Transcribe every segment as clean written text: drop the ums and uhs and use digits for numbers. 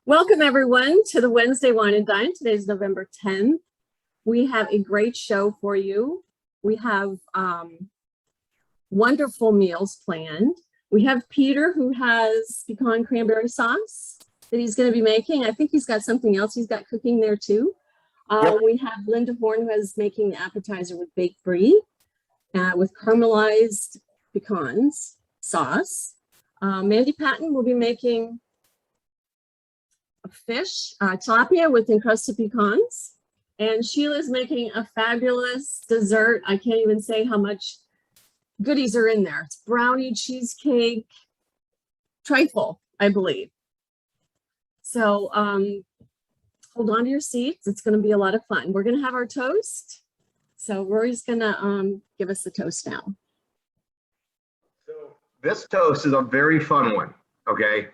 Welcome everyone to the Wednesday Wine and Dine. Today's November 10th. We have a great show for you. We have wonderful meals planned. We have Peter, who has pecan cranberry sauce that he's going to be making. I think he's got something else he's got cooking there too. Yep. We have Linda Horn, who is making the appetizer with baked brie with caramelized pecans sauce. Mandy Patton will be making a fish tilapia with encrusted pecans, and Sheila's making a fabulous dessert. I can't even say how much goodies are in there. It's brownie, cheesecake, trifle, I believe. So hold on to your seats. It's going to be a lot of fun. We're going to have our toast. So Rory's going to give us the toast now. So this toast is a very fun one, okay?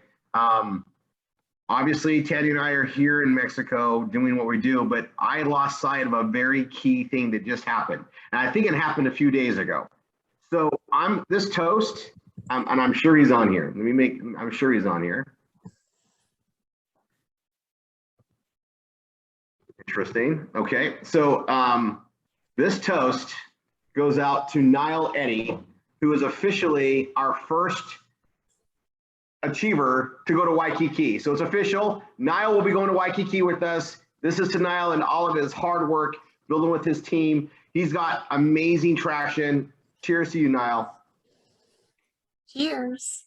Obviously, Teddy and I are here in Mexico doing what we do, but I lost sight of a very key thing that just happened. And I think it happened a few days ago. So this toast, and I'm sure he's on here. I'm sure he's on here. Interesting. Okay. So this toast goes out to Niall Eddy, who is officially our first achiever to go to Waikiki. So it's official. Niall will be going to Waikiki with us. This is to Niall and all of his hard work building with his team. He's got amazing traction. Cheers to you, Niall. Cheers.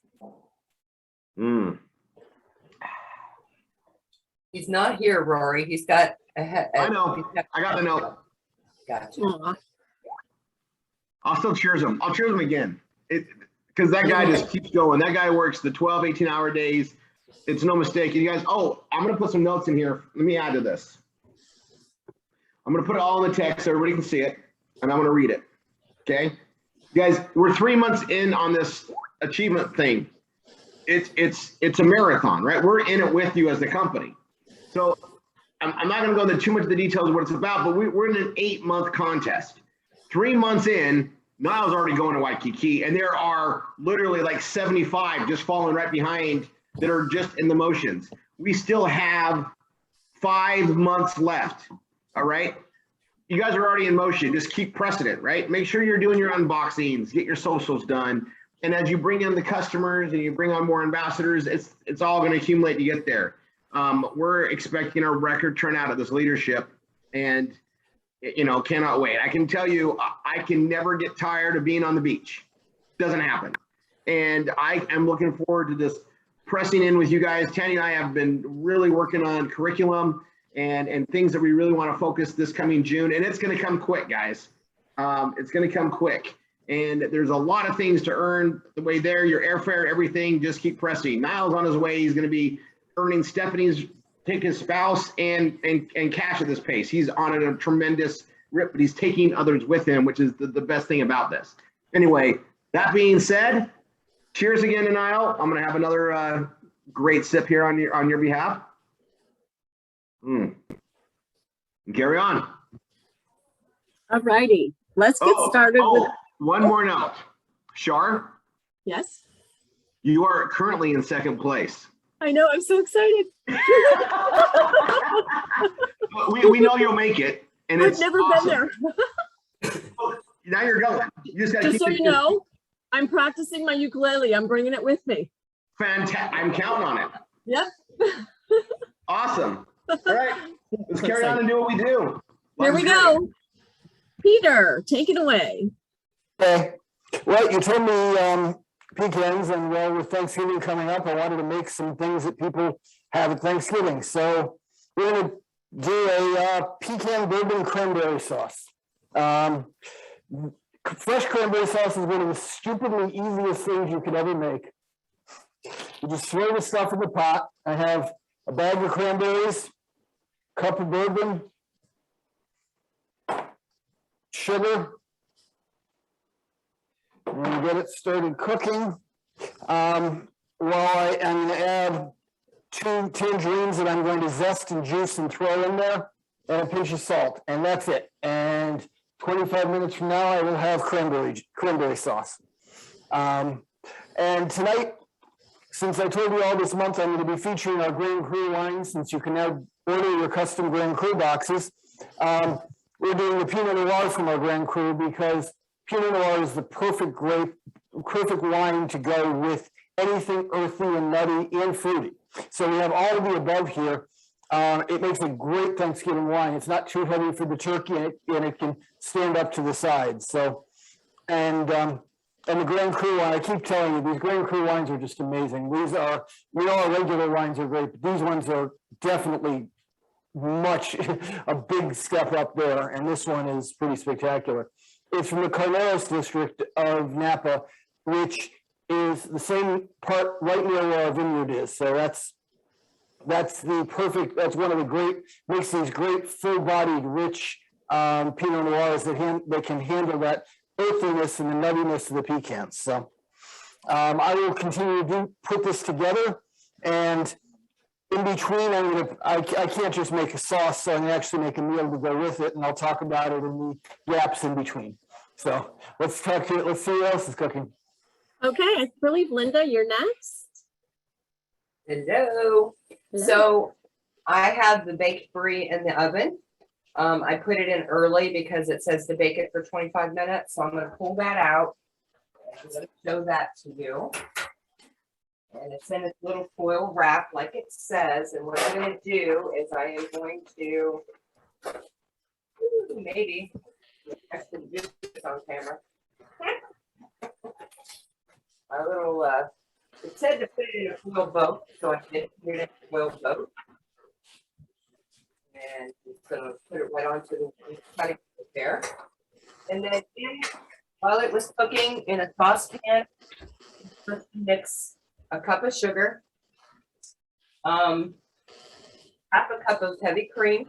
He's not here, Rory. He's got I know. I got the note. Gotcha. I'll still cheers him. I'll cheers him again. Because that guy just keeps going. That guy works the 12, 18-hour days. It's no mistake. And you guys, I'm going to put some notes in here. Let me add to this. I'm going to put it all in the text so everybody can see it, and I'm going to read it. Okay? You guys, we're 3 months in on this achievement thing. It's a marathon, right? We're in it with you as the company. So I'm not going to go into too much of the details of what it's about, but we're in an 8-month contest. 3 months in, Niall's already going to Waikiki, and there are literally like 75 just falling right behind that are just in the motions. We still have 5 months left, all right? You guys are already in motion. Just keep pressing it, right? Make sure you're doing your unboxings, get your socials done, and as you bring in the customers and you bring on more ambassadors, it's all going to accumulate to get there. We're expecting a record turnout of this leadership, and cannot wait. I can tell you, I can never get tired of being on the beach. Doesn't happen. And I am looking forward to just pressing in with you guys. Tanny and I have been really working on curriculum and things that we really want to focus this coming June. And it's going to come quick, guys. It's going to come quick. And there's a lot of things to earn the way there. Your airfare, everything, just keep pressing. Niall's on his way. He's going to be earning Stephanie's, take his spouse and cash at this pace. He's on a tremendous rip, but he's taking others with him, which is the best thing about this. Anyway, that being said, cheers again to Niall. I'm going to have another great sip here on your behalf. Carry on. All righty. Let's get started with one more note. Shar? Yes. You are currently in second place. I know, I'm so excited. we know you'll make it. And I've it's never awesome. been there. Now you're going. You just gotta Just so you know, I'm practicing my ukulele. I'm bringing it with me. Fantastic. I'm counting on it. Yep. Awesome. All right. Let's carry on and do what we do. Here we go. Peter, take it away. Okay. Well, you told me pecans, and with Thanksgiving coming up, I wanted to make some things that people have at Thanksgiving. So we're going to do a pecan bourbon cranberry sauce. Fresh cranberry sauce is one of the stupidly easiest things you could ever make. You just throw the stuff in the pot. I have a bag of cranberries, cup of bourbon, sugar, and get it started cooking. I'm going to add 2 tangerines that I'm going to zest and juice and throw in there, and a pinch of salt, and that's it. And 25 minutes from now, I will have cranberry sauce. And tonight, since I told you all this month, I'm going to be featuring our Grand Cru line, since you can now order your custom Grand Cru boxes. We're doing the Pinot Noir from our Grand Cru because Pinot Noir is the perfect wine to go with anything earthy and nutty and fruity. So we have all of the above here. It makes a great Thanksgiving wine. It's not too heavy for the turkey, and it can stand up to the sides. So, and the Grand Cru wine, I keep telling you, these Grand Cru wines are just amazing. We know our regular wines are great, but these ones are definitely a big step up there, and this one is pretty spectacular. It's from the Carneros district of Napa, which is the same part right near where our vineyard is. So that's one of the great, makes these great full-bodied, rich Pinot Noirs that can handle that earthiness and the nuttiness of the pecans. So I will continue to put this together, and in between, I can't just make a sauce, so I'm gonna actually make a meal to go with it, and I'll talk about it in the gaps in between. So let's see what else is cooking. Okay, I believe Linda, you're next. Hello. So I have the baked brie in the oven. I put it in early because it says to bake it for 25 minutes. So I'm going to pull that out. I'm going to show that to you. And it's in its little foil wrap like it says. And what I'm going to do is I am going to, maybe, I should do this on camera. A little, it said to put it in a foil boat, so I did put it in a foil boat. And just gonna put it right onto the cutting board there. And then while it was cooking in a saucepan, mix a cup of sugar, half a cup of heavy cream,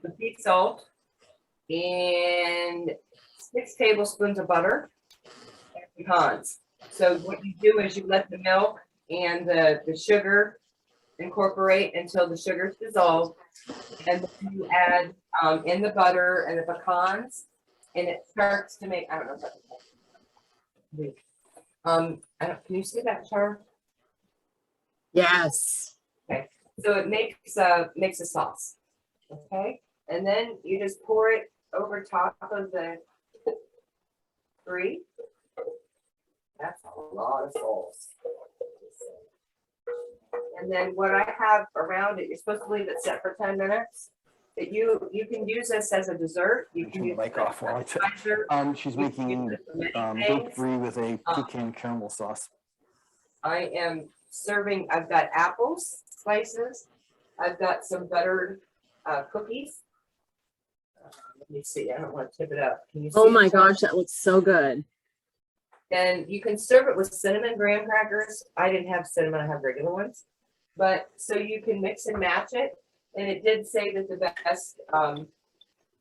the sea salt, and 6 tablespoons of butter, and pecans. So what you do is you let the milk and the sugar incorporate until the sugar is dissolved, and then you add in the butter and the pecans, and it starts to make, I don't know if that's, can you see that, Char? Yes. Okay, so it makes a sauce. Okay, and then you just pour it over top of the brie. That's a lot of sauce. And then what I have around it, you're supposed to leave it set for 10 minutes. But you can use this as a dessert. You can use Mic off while she's making baked brie with a pecan caramel sauce. I am serving, I've got apples, slices. I've got some buttered cookies. Let me see, I don't want to tip it up. Can you see? Oh my gosh, that looks so good. And you can serve it with cinnamon graham crackers. I didn't have cinnamon, I have regular ones. But so you can mix and match it. And it did say that the best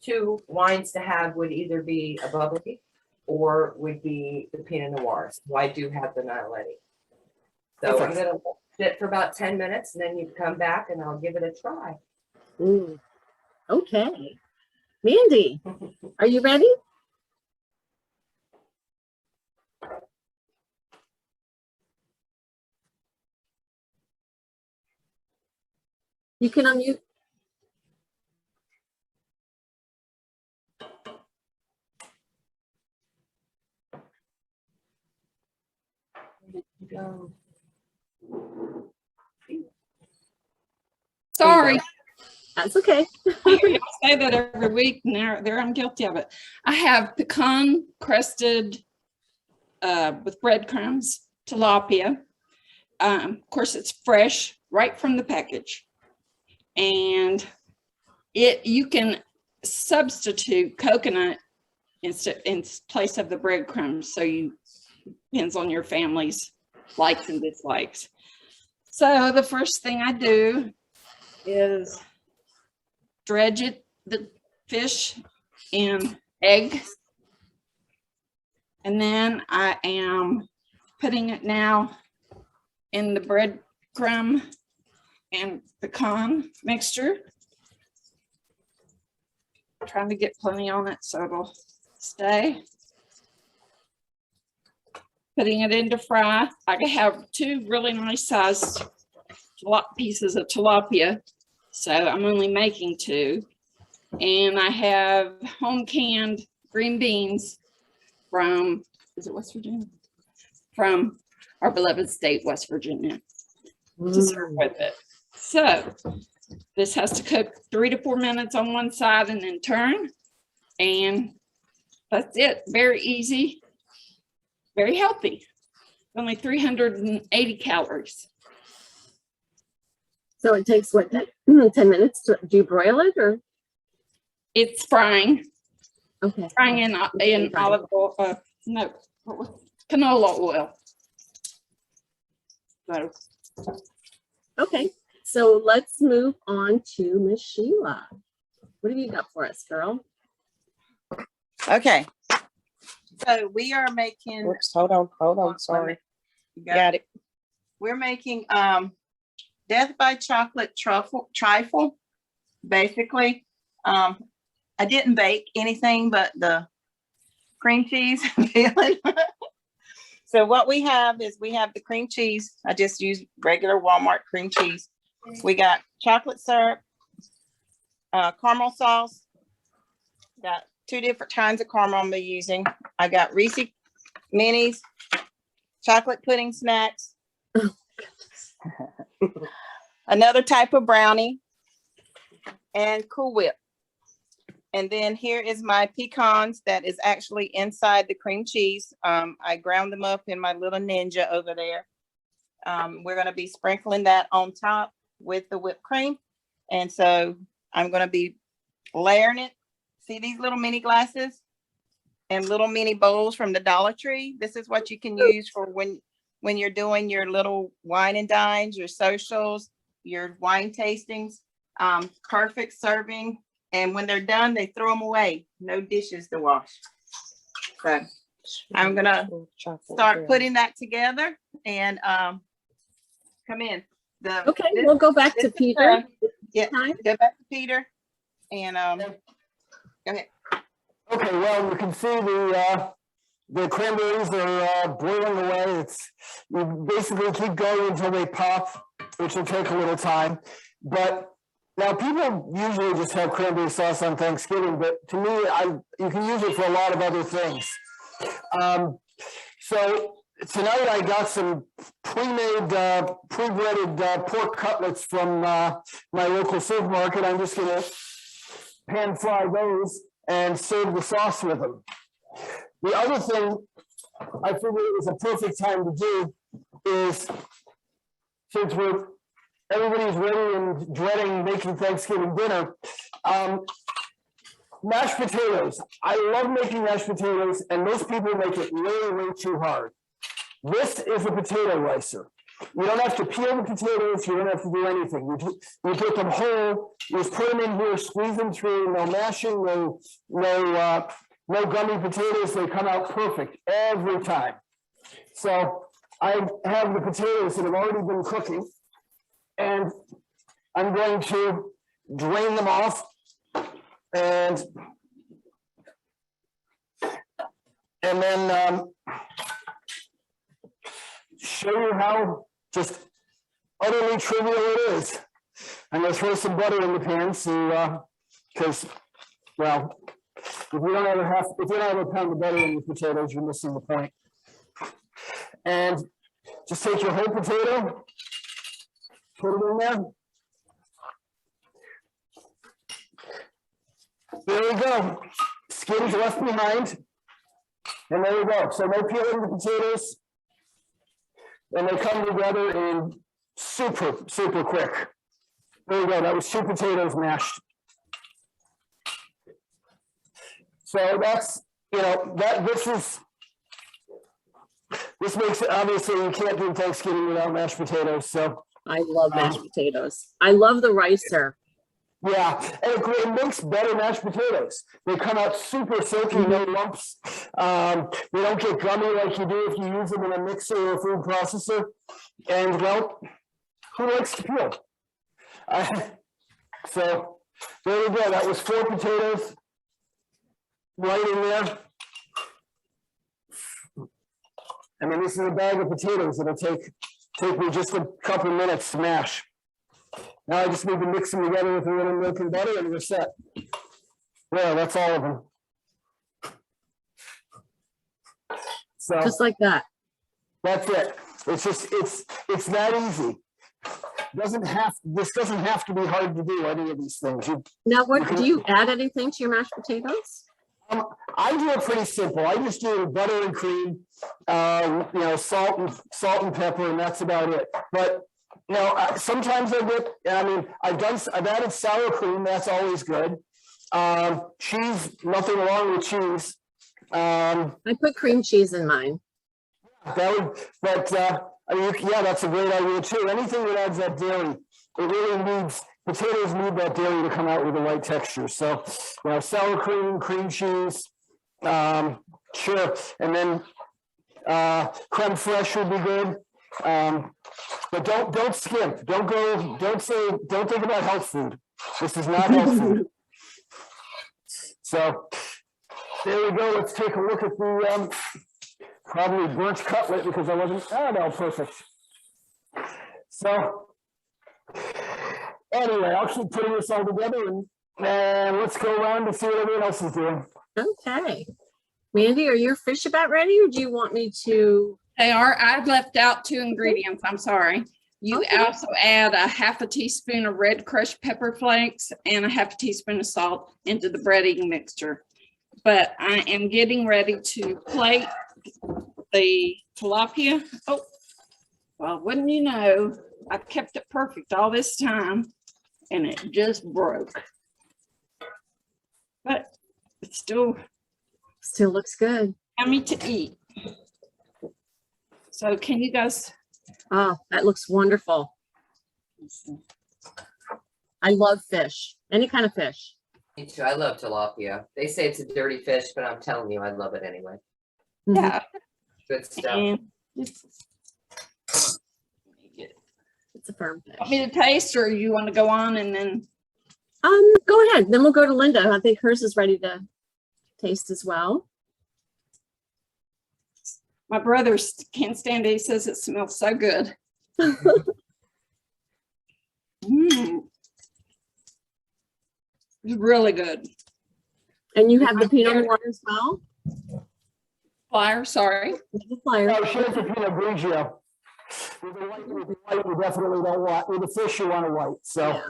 2 wines to have would either be a bubbly or would be the Pinot Noir. So I do have the Nialetti. So I'm going to sit for about 10 minutes, and then you come back and I'll give it a try. Ooh. Okay. Mandy, are you ready? You can unmute. Sorry, That's okay. I hear y'all say that every week, and there I'm guilty of it. I have pecan crusted with breadcrumbs tilapia. Of course, it's fresh right from the package, and you can substitute coconut in place of the breadcrumbs. So depends on your family's likes and dislikes. So the first thing I do is dredge the fish in egg. And then I am putting it now in the breadcrumb and pecan mixture. Trying to get plenty on it so it'll stay. putting it into fry. I have 2 really nice sized pieces of tilapia, so I'm only making 2. And I have home canned green beans from, is it West Virginia? From our beloved state, West Virginia, to serve with it. So this has to cook 3 to 4 minutes on one side and then turn. And that's it. Very easy, very healthy. Only 380 calories. So it takes what, 10 minutes to, do you broil it or? It's frying. Okay. Frying in olive oil, no, canola oil. So, Okay, so let's move on to Miss Sheila. What have you got for us, girl? Okay. So we are making. Oops, hold on, sorry. You Got it. We're making Death by Chocolate trifle. Basically, I didn't bake anything but the cream cheese filling. So what we have is we have the cream cheese. I just use regular Walmart cream cheese. We got chocolate syrup, caramel sauce. Got 2 different kinds of caramel I'm using. I got Reese minis, chocolate pudding snacks, another type of brownie, and Cool Whip. And then here is my pecans that is actually inside the cream cheese. I ground them up in my little Ninja over there. We're going to be sprinkling that on top with the whipped cream. And so I'm going to be layering it. See these little mini glasses and little mini bowls from the Dollar Tree? This is what you can use for when you're doing your little wine and dines, your socials, your wine tastings. Perfect serving. And when they're done, they throw them away. No dishes to wash. So I'm gonna start putting that together and come in. Okay, we'll go back to Peter. Yeah, go back to Peter and go ahead. Okay, well, you can see the cranberries are boiling away. You basically keep going until they pop, which will take a little time. But now people usually just have cranberry sauce on Thanksgiving, but to me, you can use it for a lot of other things. So tonight I got some pre-made, pre-breaded pork cutlets from my local supermarket. I'm just gonna pan fry those and serve the sauce with them. The other thing I figured it was a perfect time to do is, since everybody's ready and dreading making Thanksgiving dinner, mashed potatoes. I love making mashed potatoes, and most people make it way, way too hard. This is a potato ricer. You don't have to peel the potatoes. You don't have to do anything. You get them whole. You just put them in here, squeeze them through. No mashing, no gummy potatoes. They come out perfect every time. So I have the potatoes that have already been cooking, and I'm going to drain them off and then show you how just utterly trivial it is. I'm going to throw some butter in the pan, so because, well, if you don't have a pound of butter in your potatoes, you're missing the point. And just take your whole potato, put it in there. There we go. Skins left behind. And there we go. So no peeling the potatoes. And they come together in super, super quick. There we go. That was 2 potatoes mashed. So that's, this makes it, obviously you can't do Thanksgiving without mashed potatoes. So I love mashed potatoes. I love the ricer. yeah, and it makes better mashed potatoes. They come out super silky, no lumps. They don't get gummy like you do if you use them in a mixer or a food processor. And well, who likes to peel? So there we go. That was 4 potatoes right in there. I mean, this is a bag of potatoes. It'll take me just a couple minutes to mash. Now I just need to mix them together with a little milk and butter and we're set. Yeah, that's all of them. So Just like that. that's it. It's just, it's that easy. This doesn't have to be hard to do any of these things. Now, what do you add anything to your mashed potatoes? I do it pretty simple. I just do butter and cream, you know, salt and pepper, and that's about it. But you know, sometimes I've added sour cream. That's always good. Cheese, nothing wrong with cheese. I put cream cheese in mine. I mean, yeah, that's a great idea too. Anything that adds that dairy, potatoes need that dairy to come out with the right texture. So, you know, sour cream, cream cheese, sure. And then creme fraiche would be good. But don't skimp. Don't think about health food. This is not health food. So there we go. Let's take a look at the probably burnt cutlet because I wasn't, no, perfect. So anyway, I'll keep putting this all together and let's go around to see what everyone else is doing. Okay. Mandy, are your fish about ready or do you want me to? They are. I've left out 2 ingredients. I'm sorry. You Okay. also add a half a teaspoon of red crushed pepper flakes and a half a teaspoon of salt into the breading mixture. But I am getting ready to plate the tilapia. Oh, well, wouldn't you know, I've kept it perfect all this time and it just broke. But it still Looks good. yummy to eat. So can you guys? Oh, that looks wonderful. I love fish, any kind of fish. Me too. I love tilapia. They say it's a dirty fish, but I'm telling you, I love it anyway. Mhm. Yeah. Good stuff. And it's, It's a firm fish. want me to taste or you want to go on and then? Go ahead. Then we'll go to Linda. I think hers is ready to taste as well. My brother can't stand it. He says it smells so good. It's really good. And you have the Pinot Noir as well? Flyer, sorry. The flyer. Oh, she has a Pinot Grigio. With the white, you definitely don't want, with the fish you want a white. So,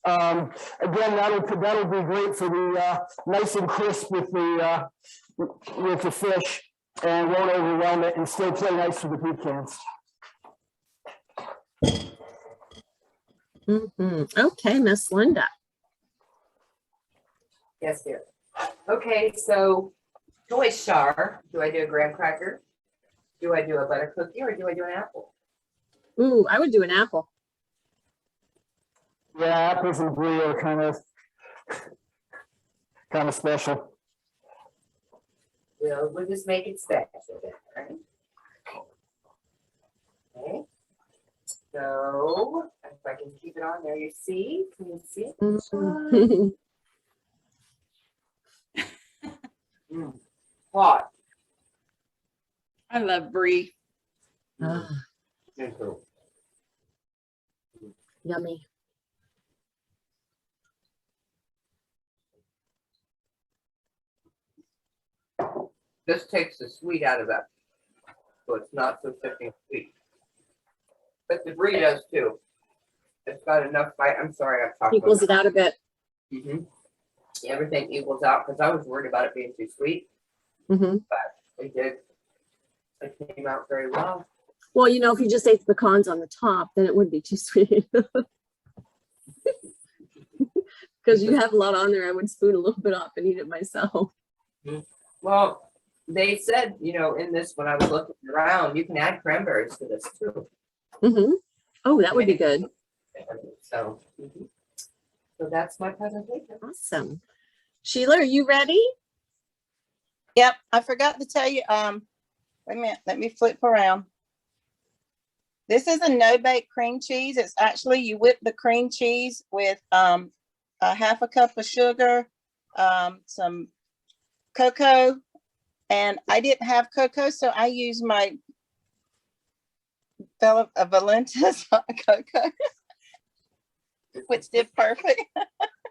again, that'll be great for the nice and crisp with the fish and won't overwhelm it and still play nice with the pecans. Okay, Miss Linda. Yes, dear. Okay, so choice char. Do I do a graham cracker? Do I do a butter cookie or do I do an apple? Ooh, I would do an apple. Yeah, apples and brie are kind of special. We'll just make it special then, right? Okay. So if I can keep it on there, you see? Can you see? Hot. I love brie. Ah, yummy. This takes the sweet out of it, so it's not so thick and sweet. But the brie does too. It's got enough bite. I'm sorry, I've talked Equals it out a bit. Everything equals out because I was worried about it being too sweet, Mhm. but it did. It came out very well. Well, you know, if you just ate the pecans on the top, then it would be too sweet. Because you have a lot on there, I would spoon a little bit off and eat it myself. Well, they said, in this, when I was looking around, you can add cranberries to this too. Oh, that would be good. So, so that's my presentation. Awesome. Sheila, are you ready? Yep, I forgot to tell you, wait a minute, let me flip around. This is a no-bake cream cheese. It's actually, you whip the cream cheese with a half a cup of sugar, some cocoa, and I didn't have cocoa, so I used my Valenta's hot cocoa, which did perfect.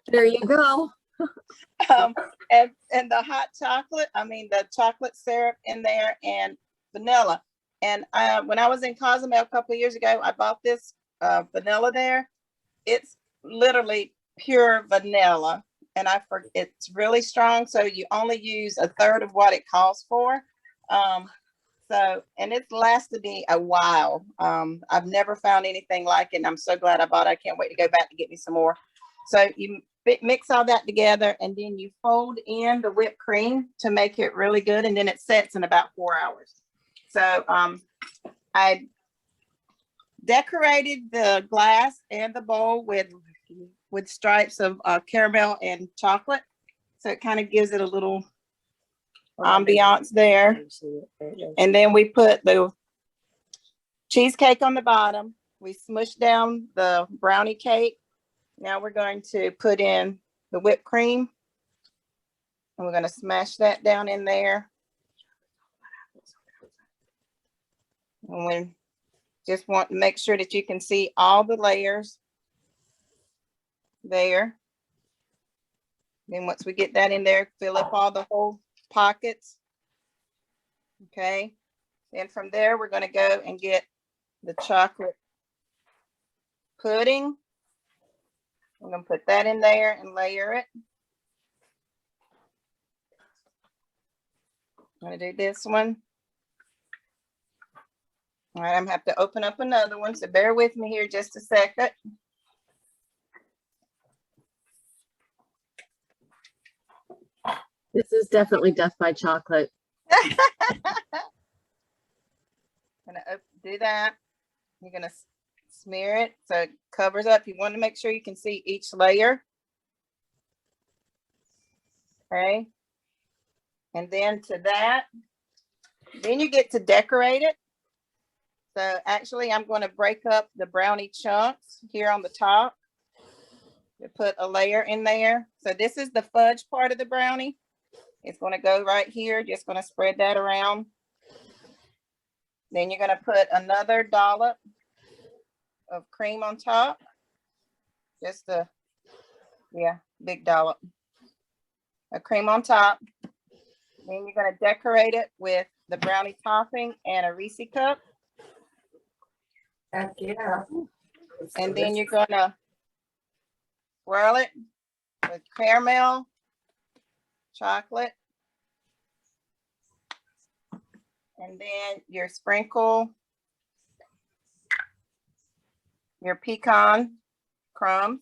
There you go. And the hot chocolate, I mean, the chocolate syrup in there and vanilla. And when I was in Cozumel a couple of years ago, I bought this vanilla there. It's literally pure vanilla. And it's really strong. So you only use a third of what it calls for. And it's lasted me a while. I've never found anything like it. And I'm so glad I bought it. I can't wait to go back to get me some more. So you mix all that together and then you fold in the whipped cream to make it really good. And then it sets in about 4 hours. So I decorated the glass and the bowl with stripes of caramel and chocolate. So it kind of gives it a little ambiance there. And then we put the cheesecake on the bottom. We smushed down the brownie cake. Now we're going to put in the whipped cream. And we're going to smash that down in there. And we just want to make sure that you can see all the layers there. Then once we get that in there, fill up all the whole pockets. Okay. Then from there, we're going to go and get the chocolate pudding. I'm going to put that in there and layer it. I'm going to do this one. All right, I'm going to have to open up another one, so bear with me here just a second. This is definitely death by chocolate. I'm going to do that. You're going to smear it so it covers up. You want to make sure you can see each layer. Okay. And then to that, then you get to decorate it. So actually, I'm going to break up the brownie chunks here on the top. To put a layer in there. So this is the fudge part of the brownie. It's going to go right here. Just going to spread that around. Then you're going to put another dollop of cream on top. Just big dollop of cream on top. Then you're going to decorate it with the brownie topping and a Reese cup. Heck yeah. And then you're going to swirl it with caramel, chocolate, and then you sprinkle your pecan crumbs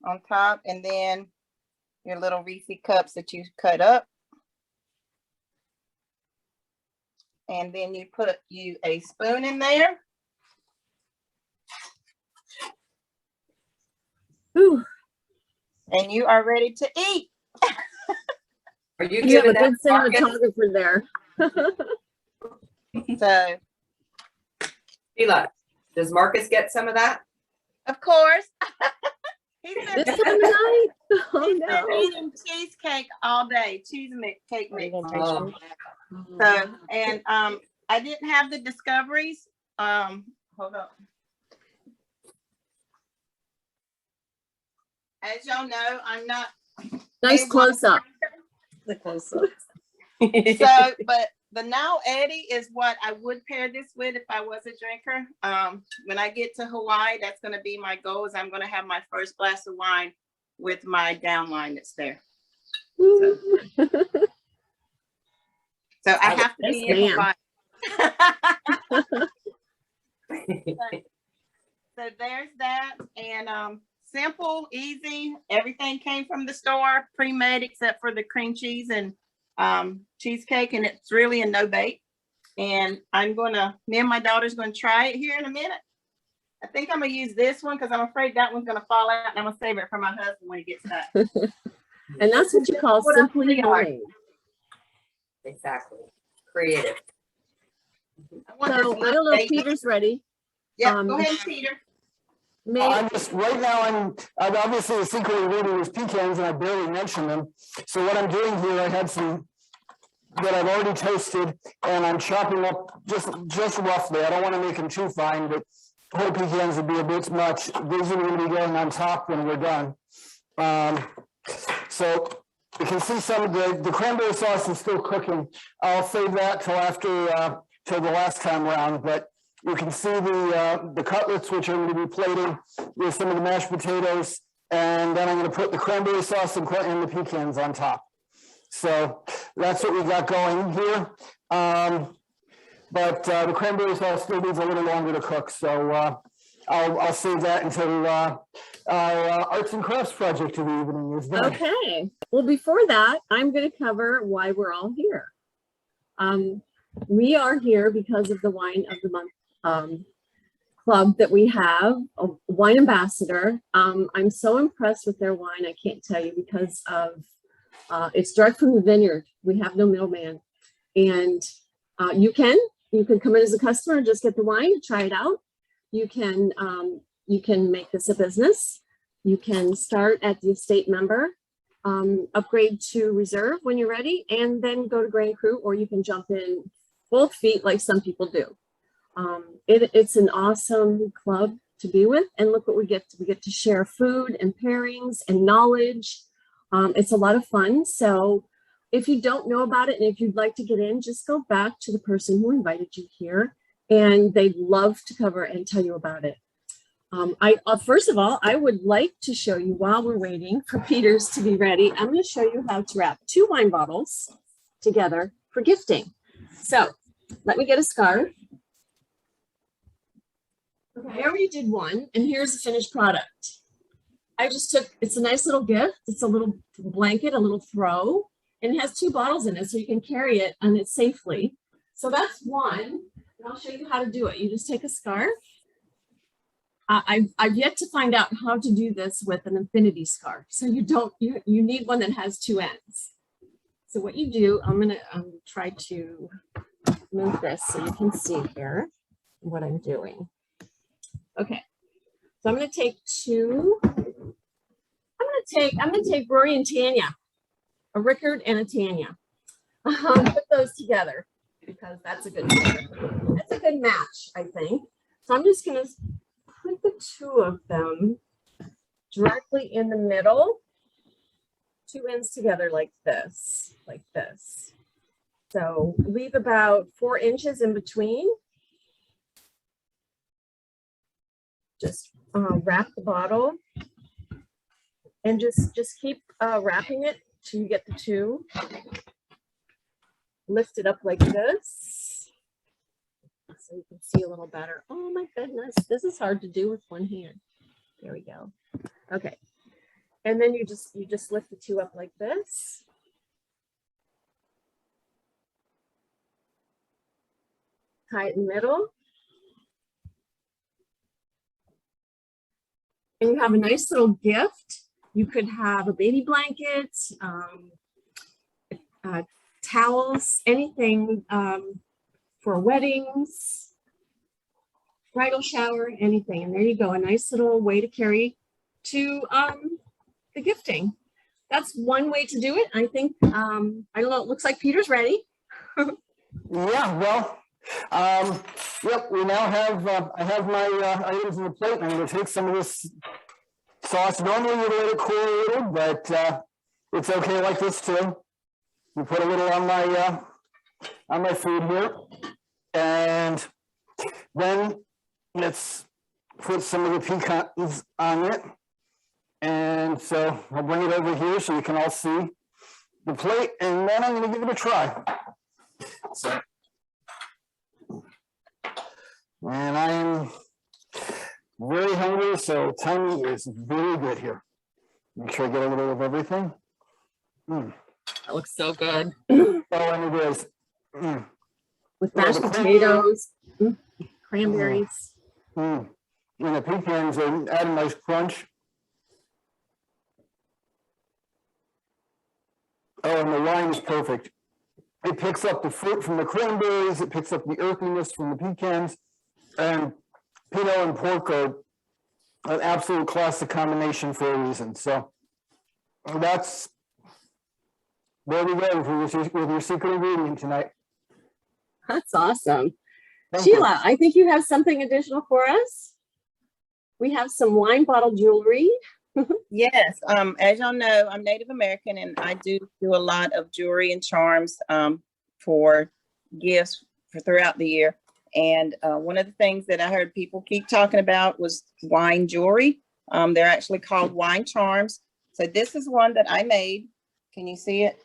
on top, and then your little Reese cups that you cut up. And then you put a spoon in there. Ooh, And you are ready to eat. Are you you have a giving that good Marcus? cinematographer there. So, Sheila, does Marcus get some of that? of course, he's been, This time of night? Oh he's been no. eating cheesecake all day, cheesecake Are you mix. gonna taste Oh. it? So, and I didn't have the discoveries. Hold up. As y'all know, I'm not Nice close up. The close-up. so, but the Now Eddie is what I would pair this with if I was a drinker. When I get to Hawaii, that's going to be my goal. Is I'm going to have my first glass of wine with my downline that's there. So I have to Yes, be in ma'am. Hawaii. So there's that, and simple, easy. Everything came from the store, pre-made except for the cream cheese and cheesecake, and it's really a no bake. And me and my daughter's gonna try it here in a minute. I think I'm gonna use this one because I'm afraid that one's gonna fall out, and I'm gonna save it for my husband when he gets back. And that's what you call What else simply we are? homemade. Exactly. Creative. I want this So I little don't know if baby- Peter's ready. Yeah, go ahead, Peter. May, I'm just, right now, I'm obviously the secret ingredient is pecans and I barely mentioned them. So what I'm doing here, I had some that I've already toasted, and I'm chopping up just roughly. I don't want to make them too fine, but whole pecans would be a bit much. These are going to be going on top when we're done. So you can see some of the cranberry sauce is still cooking. I'll save that till after till the last time around, but you can see the cutlets, which I'm going to be plating with some of the mashed potatoes, and then I'm going to put the cranberry sauce and the pecans on top. So that's what we got going here. But the cranberry sauce still needs a little longer to cook, so I'll save that until our arts and crafts project of the evening is done. Okay. Well, before that, I'm going to cover why we're all here. We are here because of the Wine of the Month club that we have, a wine ambassador. I'm so impressed with their wine. I can't tell you, because of it's direct from the vineyard. We have no middleman, and you can come in as a customer and just get the wine, try it out. You can make this a business. You can start at the estate member, upgrade to reserve when you're ready, and then go to Grand Cru, or you can jump in both feet like some people do. It's an awesome club to be with, and look what we get. We get to share food and pairings and knowledge. It's a lot of fun. So if you don't know about it, and if you'd like to get in, just go back to the person who invited you here, and they'd love to cover and tell you about it. First of all, I would like to show you, while we're waiting for Peter's to be ready, I'm going to show you how to wrap 2 wine bottles together for gifting. So let me get a scarf. Okay, I already did one, and here's the finished product. I just took, it's a nice little gift. It's a little blanket, a little throw, and it has 2 bottles in it, so you can carry it on it safely. So that's one, and I'll show you how to do it. You just take a scarf. I've yet to find out how to do this with an infinity scarf. So you need one that has 2 ends. So what you do, I'm gonna try to move this so you can see here what I'm doing. Okay, so I'm gonna take 2. I'm gonna take Rory and Tanya, a Rickard and a Tanya. Put those together because that's a good match, I think. So I'm just gonna put the 2 of them directly in the middle, 2 ends together like this, So leave about 4 inches in between. Just wrap the bottle and just keep wrapping it till you get the 2. Lift it up like this so you can see a little better. Oh my goodness, this is hard to do with one hand. There we go. Okay, and then you just lift the 2 up like this. Tie it in the middle. And you have a nice little gift. You could have a baby blanket, towels, anything for weddings, bridal shower, anything. And there you go, a nice little way to carry to the gifting. That's one way to do it. I think, I don't know, it looks like Peter's ready. Yeah, well, yep, we now have, I have my items in the plate. I'm going to take some of this sauce. Normally you'd let it cool a little, but it's okay like this too. You put a little on my food here, and then let's put some of the pecans on it. And so I'll bring it over here so you can all see the plate, and then I'm going to give it a try. So, and I'm very hungry, so timing is very good here. Make sure I get a little of everything. That looks so good. Oh, and it is. With mashed potatoes, cranberries. And the pecans add a nice crunch. Oh, and the wine is perfect. It picks up the fruit from the cranberries. It picks up the earthiness from the pecans. And Pinot and pork are an absolute classic combination for a reason. So that's there we go with your secret ingredient tonight. That's awesome. Thank you. Sheila, I think you have something additional for us. We have some wine bottle jewelry. Yes, as y'all know, I'm Native American and I do a lot of jewelry and charms for gifts for throughout the year. And one of the things that I heard people keep talking about was wine jewelry. They're actually called wine charms. So this is one that I made. Can you see it?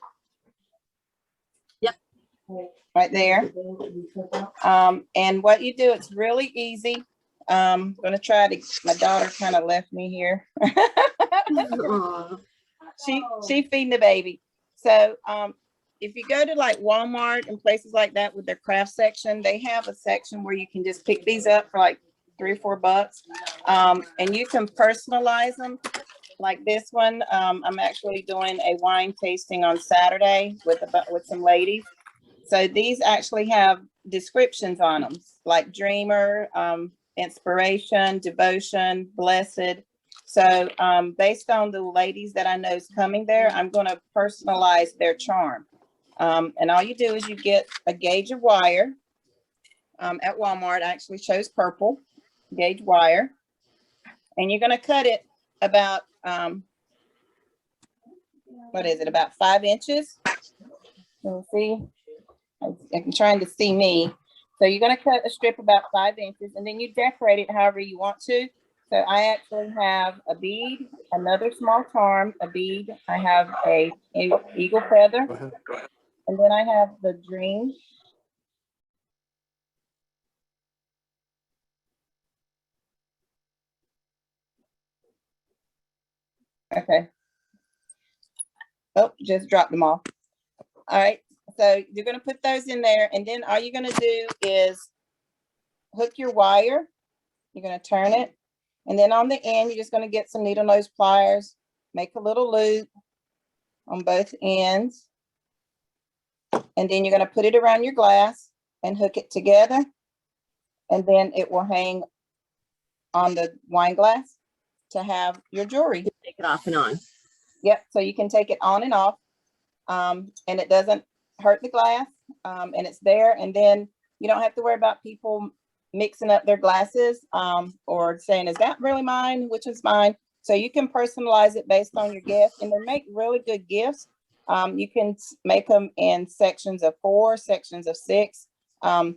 Yep. Right there. And what you do, it's really easy. I'm gonna try to, my daughter kind of left me here. Aw. She feeding the baby. So if you go to like Walmart and places like that with their craft section, they have a section where you can just pick these up for like $3 or $4. And you can personalize them. Like this one, I'm actually doing a wine tasting on Saturday with some ladies. So these actually have descriptions on them, like dreamer, inspiration, devotion, blessed. So based on the ladies that I know is coming there, I'm going to personalize their charm. And all you do is you get a gauge of wire. At Walmart, I actually chose purple gauge wire. And you're going to cut it about, what is it, about 5 inches? You'll see, I'm trying to see me. So you're going to cut a strip about 5 inches and then you decorate it however you want to. So I actually have a bead, another small charm, a bead. I have a eagle feather, and then I have the dream. Okay. Oh, just dropped them off. All right. So you're going to put those in there, and then all you're going to do is hook your wire. You're going to turn it. And then on the end, you're just going to get some needle nose pliers, make a little loop on both ends. And then you're going to put it around your glass and hook it together. And then it will hang on the wine glass to have your jewelry. Take it off and on. Yep. So you can take it on and off. And it doesn't hurt the glass. And it's there. And then you don't have to worry about people mixing up their glasses or saying, is that really mine? Which is mine? So you can personalize it based on your gift, and they make really good gifts. You can make them in sections of 4, sections of 6,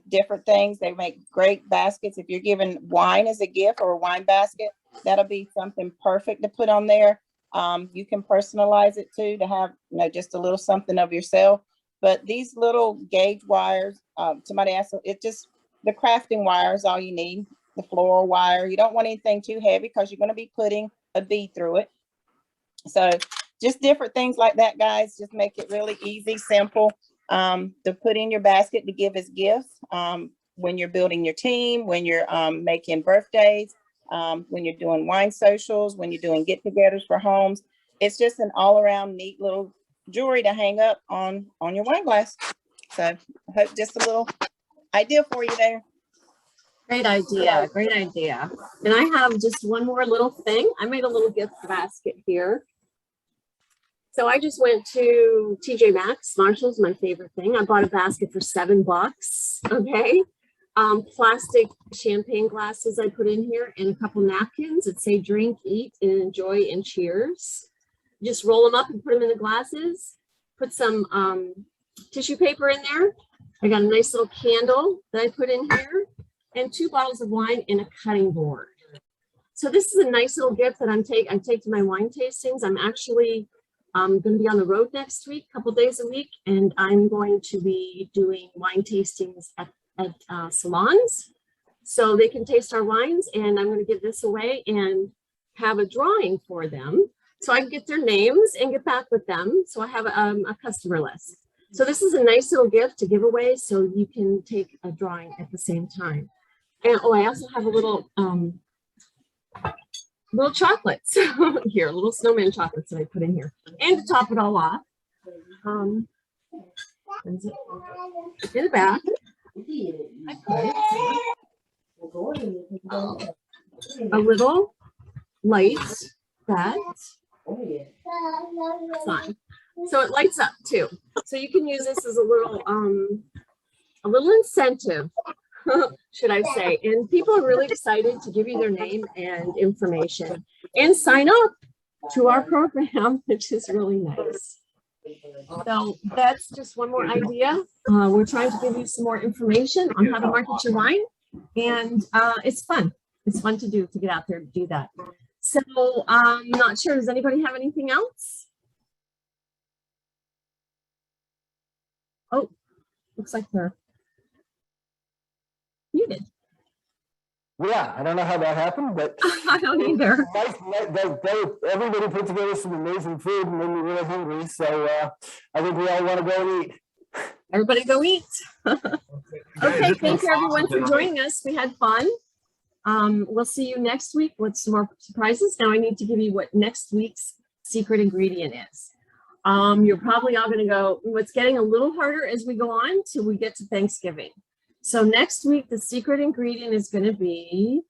different things. They make great baskets. If you're giving wine as a gift or a wine basket, that'll be something perfect to put on there. You can personalize it too, to have, you know, just a little something of yourself. But these little gauge wires, somebody asked, the crafting wire is all you need, the floral wire. You don't want anything too heavy because you're going to be putting a bead through it. So just different things like that, guys. Just make it really easy, simple to put in your basket to give as gifts when you're building your team, when you're making birthdays, when you're doing wine socials, when you're doing get-togethers for homes. It's just an all-around neat little jewelry to hang up on your wine glass. So I hope just a little idea for you there. Great idea. Great idea. And I have just one more little thing. I made a little gift basket here. So I just went to TJ Maxx. Marshall's my favorite thing. I bought a basket for $7. Okay. Plastic champagne glasses I put in here and a couple napkins that say drink, eat, and enjoy and cheers. Just roll them up and put them in the glasses. Put some tissue paper in there. I got a nice little candle that I put in here and 2 bottles of wine and a cutting board. So this is a nice little gift that I take to my wine tastings. I'm actually going to be on the road next week, a couple days a week, and I'm going to be doing wine tastings at salons so they can taste our wines, and I'm going to give this away and have a drawing for them so I can get their names and get back with them. So I have a customer list. So this is a nice little gift to give away so you can take a drawing at the same time. And oh, I also have a little chocolates here, little snowman chocolates that I put in here. And to top it all off, in the back, I put a little light that, So it lights up too. So you can use this as a little incentive, should I say. And people are really excited to give you their name and information and sign up to our program, which is really nice. So that's just one more idea. We're trying to give you some more information on how to market your wine. And it's fun. It's fun to do, to get out there to do that. So I'm not sure, does anybody have anything else? Oh, looks like they're muted. Yeah, I don't know how that happened, but. I don't either. Everybody put together some amazing food and made me really hungry, so I think we all want to go and eat. Everybody go eat. Okay, thank you everyone for joining us. We had fun. We'll see you next week with some more surprises. Now I need to give you what next week's secret ingredient is. You're probably all gonna go, what's getting a little harder as we go on till we get to Thanksgiving. So next week, the secret ingredient is gonna be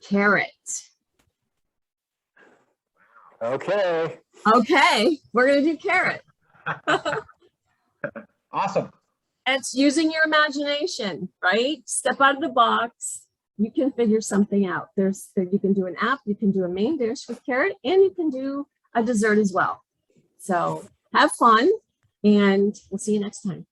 carrot. Okay. Okay, we're gonna do carrot. Awesome. It's using your imagination, right? Step out of the box. You can figure something out. You can do an app, you can do a main dish with carrot, and you can do a dessert as well. So have fun, and we'll see you next time.